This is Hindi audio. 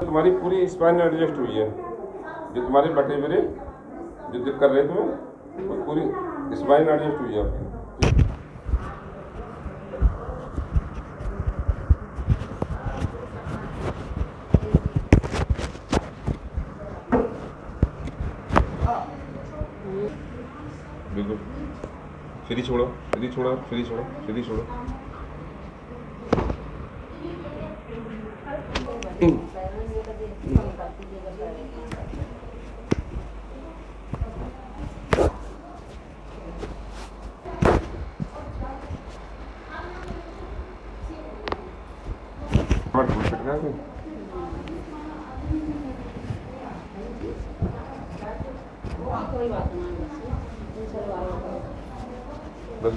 तुम्हारी पूरी स्पाइन एडजस्ट हुई है, जो तुम्हारे बटेबरे जो दिक्कत कर रहे थे वो पूरी स्पाइन एडजस्ट हुई है आपकी। बिल्कुल फ्री छोड़ो, फ्री छोड़ो, फ्री छोड़ो, फ्री छोड़ो। कोई बात नहीं, बस